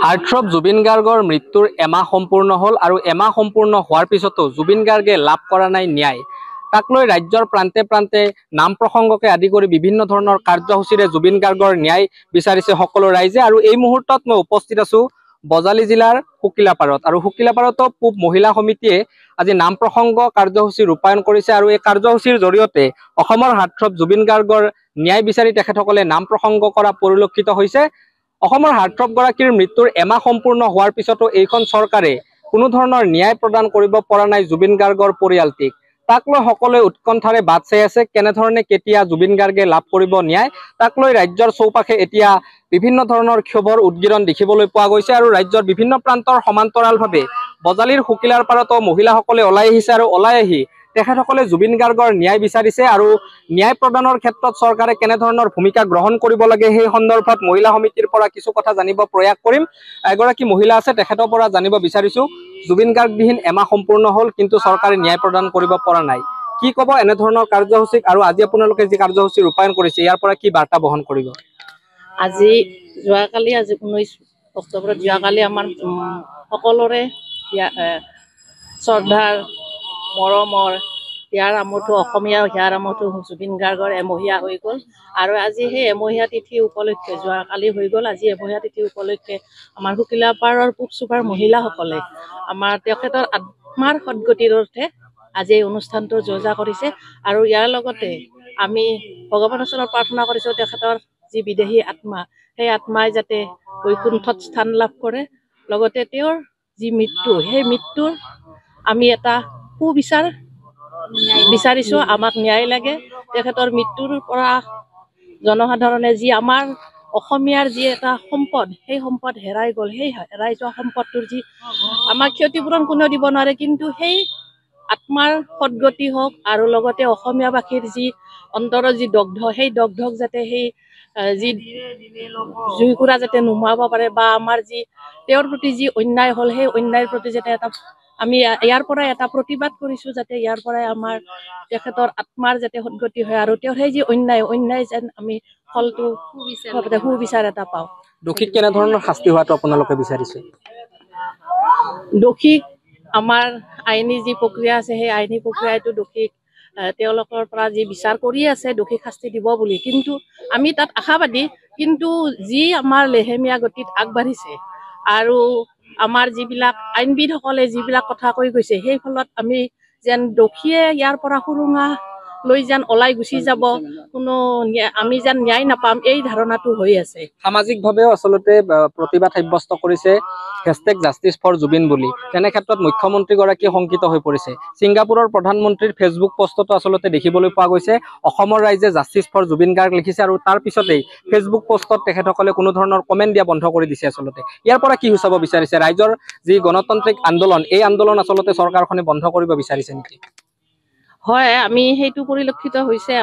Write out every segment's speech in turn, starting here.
Heartthrob Zubeen গাৰ্গৰ মৃত্যুৰ এমাহ সম্পূৰ্ণ হ'ল আৰু এমাহ সম্পূৰ্ণ হোৱাৰ পিছতো জুবিন গাৰ্গে লাভ কৰা নাই ন্যায়। তাক লৈ ৰাজ্যৰ প্ৰান্তে প্ৰান্তে নাম প্ৰসংগকে আদি কৰি বিভিন্ন ধৰণৰ কাৰ্যসূচীৰে জুবিন গাৰ্গৰ ন্যায় বিচাৰিছে সকলো ৰাইজে। আৰু এই মুহূৰ্তত মই উপস্থিত আছো বজালী জিলাৰ শুকিলাপাৰত, আৰু শুকিলাপাৰতো পূব মহিলা সমিতিয়ে আজি নাম প্ৰসংগ কাৰ্যসূচী ৰূপায়ণ কৰিছে। আৰু এই কাৰ্যসূচীৰ জৰিয়তে অসমৰ হাৰ্টথ্ৰব জুবিন গাৰ্গৰ ন্যায় বিচাৰি তেখেতসকলে নাম প্ৰসংগ কৰা পৰিলক্ষিত হৈছে। অসমৰ হাৰ্টথ্ৰব গৰাকীৰ মৃত্যুৰ এমাহ সম্পূৰ্ণ হোৱাৰ পিছতো এইখন চৰকাৰে কোনো ধৰণৰ ন্যায় প্ৰদান কৰিব পৰা নাই জুবিন গাৰ্গৰ পৰিয়ালটিক। তাক লৈ সকলোৱে উৎকণ্ঠাৰে বাট চাই আছে কেনেধৰণে কেতিয়া জুবিন গাৰ্গে লাভ কৰিব ন্যায়। তাক লৈ ৰাজ্যৰ চৌপাশে এতিয়া বিভিন্ন ধৰণৰ ক্ষোভৰ উদ্গীৰণ দেখিবলৈ পোৱা গৈছে। আৰু ৰাজ্যৰ বিভিন্ন প্ৰান্তৰ সমান্তৰালভাৱে বজালীৰ শুকিলাৰ পাৰতো মহিলাসকলে ওলাই আহিছে আৰু ওলাই আহি তেখেতসকলে জুবিন গাৰ্গৰ ন্যায় বিচাৰিছে। আৰু ন্যায় প্ৰদানৰ ক্ষেত্ৰত চৰকাৰে কেনেধৰণৰ ভূমিকা গ্ৰহণ কৰিব লাগে সেই সন্দৰ্ভত মহিলা সমিতিৰ পৰা কিছু কথা জানিব প্ৰয়াস কৰিম। এগৰাকী মহিলা আছে, তেখেতৰ পৰা জানিব বিচাৰিছো জুবিন গাৰ্গবিহীন এমাহ সম্পূৰ্ণ হ'ল কিন্তু চৰকাৰে ন্যায় প্ৰদান কৰিব পৰা নাই। কি ক'ব এনেধৰণৰ কাৰ্যসূচীক, আৰু আজি আপোনালোকে যি কাৰ্যসূচী ৰূপায়ণ কৰিছে ইয়াৰ পৰা কি বাৰ্তা বহন কৰিব? আজি 19 অক্টোবৰত যোৱাকালি আমাৰ সকলোৰে শ্ৰদ্ধাৰ মৰমৰ হিয়াৰ আমঠু অসমীয়া হিয়াৰ আমঠু জুবিন গাৰ্গৰ এমহীয়া হৈ গ'ল। আৰু আজি সেই এমহীয়া তিথি উপলক্ষে যোৱাকালি হৈ গ'ল, আজি এমহীয়া তিথি উপলক্ষে আমাৰ শুকিলাপাৰৰ পূব চুবাৰ মহিলাসকলে আমাৰ তেখেতৰ আত্মাৰ সদগতিৰ অৰ্থে আজি এই অনুষ্ঠানটো যোজা কৰিছে। আৰু ইয়াৰ লগতে আমি ভগৱানৰ ওচৰত প্ৰাৰ্থনা কৰিছোঁ তেখেতৰ যি বিদেহী আত্মা, সেই আত্মাই যাতে বৈকুণ্ঠত স্থান লাভ কৰে। লগতে তেওঁৰ যি মৃত্যু, সেই মৃত্যুৰ আমি এটা সুবিচাৰ বিচাৰিছোঁ, আমাক ন্যায় লাগে। তেখেতৰ মৃত্যুৰ পৰা জনসাধাৰণে যি আমাৰ অসমীয়াৰ যি এটা সম্পদ, সেই সম্পদ হেৰাই গ'ল, সেই হেৰাই যোৱা সম্পদটোৰ যি আমাক ক্ষতিপূৰণ কোনেও দিব নোৱাৰে, কিন্তু সেই আত্মাৰ সদগতি হওক আৰু লগতে অসমীয়াবাসীৰ যি অন্তৰৰ যি দগ্ধ, সেই দগ্ধক যাতে সেই যি জুইকুৰা যাতে নুমুৱাব পাৰে, বা আমাৰ যি তেওঁৰ প্ৰতি যি অন্যায় হ'ল সেই অন্যায়ৰ প্ৰতি যাতে এটা আমি ইয়াৰ পৰাই এটা প্ৰতিবাদ কৰিছোঁ, যাতে ইয়াৰ পৰাই আমাৰ তেখেতৰ আত্মাৰ যাতে সদগতি হয় আৰু তেওঁৰ সেই যি অন্যায় যেন আমি ফলটো সুবিচাৰ এটা পাওঁ। দোষীক কেনেধৰণৰ শাস্তি হোৱাটো আপোনালোকে বিচাৰিছে? দোষীক আমাৰ আইনী যি প্ৰক্ৰিয়া আছে সেই আইনী প্ৰক্ৰিয়াটো দোষীক তেওঁলোকৰ পৰা যি বিচাৰ কৰি আছে দোষীক শাস্তি দিব বুলি, কিন্তু আমি তাত আশাবাদী। কিন্তু যি আমাৰ লেহেমীয়া গতিত আগবাঢ়িছে আৰু আমাৰ যিবিলাক আইনবিদসকলে যিবিলাক কথা কৈ গৈছে, সেই ফলত আমি যেন দোষীয়ে ইয়াৰ পৰা সুৰুঙা লৈ যেন ওলাই গুচি যাব, আমি যেন ন্যায় নাপাম, এই ধাৰণাটো হৈ আছে। সামাজিকভাৱেও আচলতে প্ৰতিবাদ সাব্যস্ত কৰিছে #JusticeForJubin বুলি। তেনে ক্ষেত্ৰত মুখ্যমন্ত্ৰীগৰাকী শংকিত হৈ পৰিছে। ছিংগাপুৰৰ প্ৰধানমন্ত্ৰীৰ ফেচবুক পষ্টতো আচলতে দেখিবলৈ পোৱা গৈছে অসমৰ ৰাইজে জাষ্টিছ ফৰ জুবিন গাৰ্গ লিখিছে, আৰু তাৰ পিছতেই ফেচবুক পষ্টত তেখেতসকলে কোনো ধৰণৰ কমেণ্ট দিয়া বন্ধ কৰি দিছে। আচলতে ইয়াৰ পৰা কি সূচাব বিচাৰিছে? ৰাইজৰ যি গণতান্ত্ৰিক আন্দোলন, এই আন্দোলন আচলতে চৰকাৰখনে বন্ধ কৰিব বিচাৰিছে নেকি? হয়, আমি সেইটো পৰিলক্ষিত হৈছে,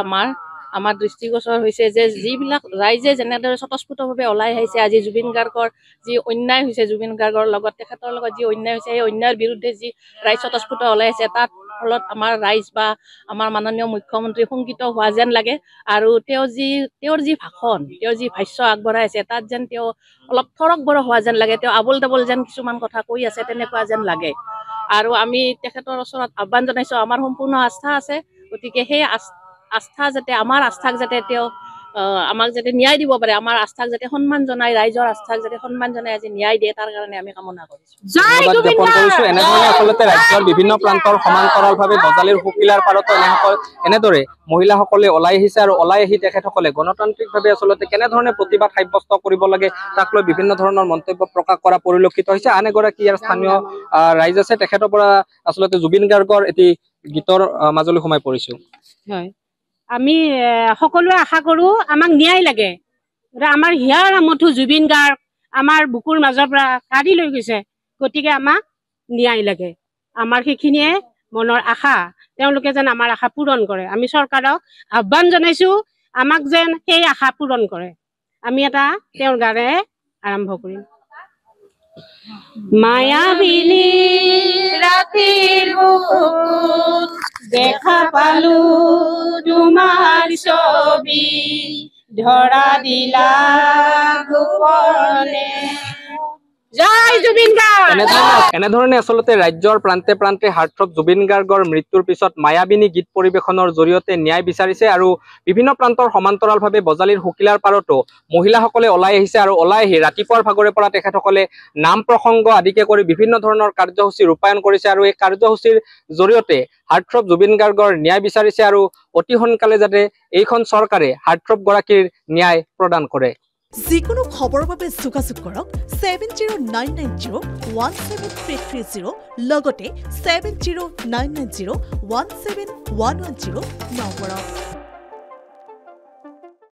আমাৰ দৃষ্টিগোচৰ হৈছে যে যিবিলাক ৰাইজে যেনেদৰে স্বতঃস্ফূৰ্তভাৱে ওলাই আহিছে, আজি জুবিন গাৰ্গৰ যি অন্যায় হৈছে, জুবিন গাৰ্গৰ লগত তেখেতৰ লগত যি অন্যায় হৈছে, সেই অন্যায়ৰ বিৰুদ্ধে যি ৰাইজ স্বতঃস্ফূৰ্ত ওলাই আহিছে, তাৰ ফলত আমাৰ ৰাইজ বা আমাৰ মাননীয় মুখ্যমন্ত্ৰী শংকিত হোৱা যেন লাগে। আৰু তেওঁৰ যি ভাষণ, তেওঁৰ যি ভাষ্য আগবঢ়াই আছে, তাত যেন তেওঁ অলপ থৰক-বৰক হোৱা যেন লাগে, তেওঁ আবোল তাবোল যেন কিছুমান কথা কৈ আছে, তেনেকুৱা যেন লাগে। আৰু আমি তেখেতৰ ওচৰত আহ্বান জনাইছোঁ, আমাৰ সম্পূৰ্ণ আস্থা আছে, গতিকে সেই আস্থা যাতে আমাৰ আস্থাক যাতে তেওঁ আমাক যাতে ন্যায় দিব পাৰে, আমাৰ আস্থাক যাতে সন্মান জনাই, ৰাইজৰ আস্থাক যাতে সন্মান জনাই আজি ন্যায় দিয়ে, তাৰ কাৰণে আমি কামনা কৰিছোঁ। ধন্যবাদ জ্ঞাপন কৰিছোঁ। এনেধৰণে আচলতে ৰাজ্যৰ বিভিন্ন প্ৰান্তৰ সমান্তৰালভাৱে বজালীৰ শুকিলাৰ পাৰতো এনেদৰে মহিলাসকলে ওলাই আহিছে, আৰু ওলাই আহি তেখেতসকলে গণতান্ত্ৰিকভাৱে আচলতে কেনেধৰণে প্ৰতিবাদ সাব্যস্ত কৰিব লাগে তাক লৈ বিভিন্ন ধৰণৰ মন্তব্য প্ৰকাশ কৰা পৰিলক্ষিত হৈছে। আন এগৰাকী ইয়াৰ স্থানীয় ৰাইজ আছে, তেখেতৰ পৰা আচলতে জুবিন গাৰ্গৰ এটি গীতৰ মাজলৈ সোমাই পৰিছোঁ। হয়, আমি সকলোৱে আশা কৰোঁ আমাক ন্যায় লাগে। আমাৰ হিয়াৰ আমঠু জুবিন গাৰ্গ আমাৰ বুকুৰ মাজৰ পৰা কাঢ়ি লৈ গৈছে, গতিকে আমাক ন্যায় লাগে। আমাৰ সেইখিনিয়ে মনৰ আশা, তেওঁলোকে যেন আমাৰ আশা পূৰণ কৰে। আমি চৰকাৰক আহ্বান জনাইছোঁ, আমাক যেন সেই আশা পূৰণ কৰে। আমি এটা তেওঁৰ গানে আৰম্ভ কৰিম। মায়াবিনী ৰাতিৰ বুকুত দেখা পালো তোমাৰ ছবি, ধৰা দিলা গোপনে। জয় জুবিন গাৰ্গ। এনেধৰণে আচলতে ৰাজ্যৰ প্ৰান্তে প্ৰান্তে হাৰ্টথ্ৰব জুবিন গাৰ্গৰ মৃত্যুৰ পিছত মায়াবিনী গীত পৰিৱেশনৰ জৰিয়তে ন্যায় বিচাৰিছে আৰু বিভিন্ন প্ৰান্তৰ সমান্তৰালভাৱে বজালীৰ শুকিলাৰ পাৰতো মহিলাসকলে ওলাই আহিছে আৰু ওলাই আহি ৰাতিপুৱাৰ ভাগৰে পৰা তেখেতসকলে নাম প্ৰসংগ আদিকে কৰি বিভিন্ন ধৰণৰ কাৰ্যসূচী ৰূপায়ণ কৰিছে আৰু এই কাৰ্যসূচীৰ জৰিয়তে হাৰ্টথ্ৰব জুবিন গাৰ্গৰ ন্যায় বিচাৰিছে আৰু অতি সোনকালে যাতে এইখন চৰকাৰে হাৰ্টথ্ৰব গৰাকীৰ ন্যায় প্ৰদান কৰে। যিকোনো খবৰৰ বাবে যোগাযোগ কৰক 7099017330 লগতে 7099017110 নম্বৰত।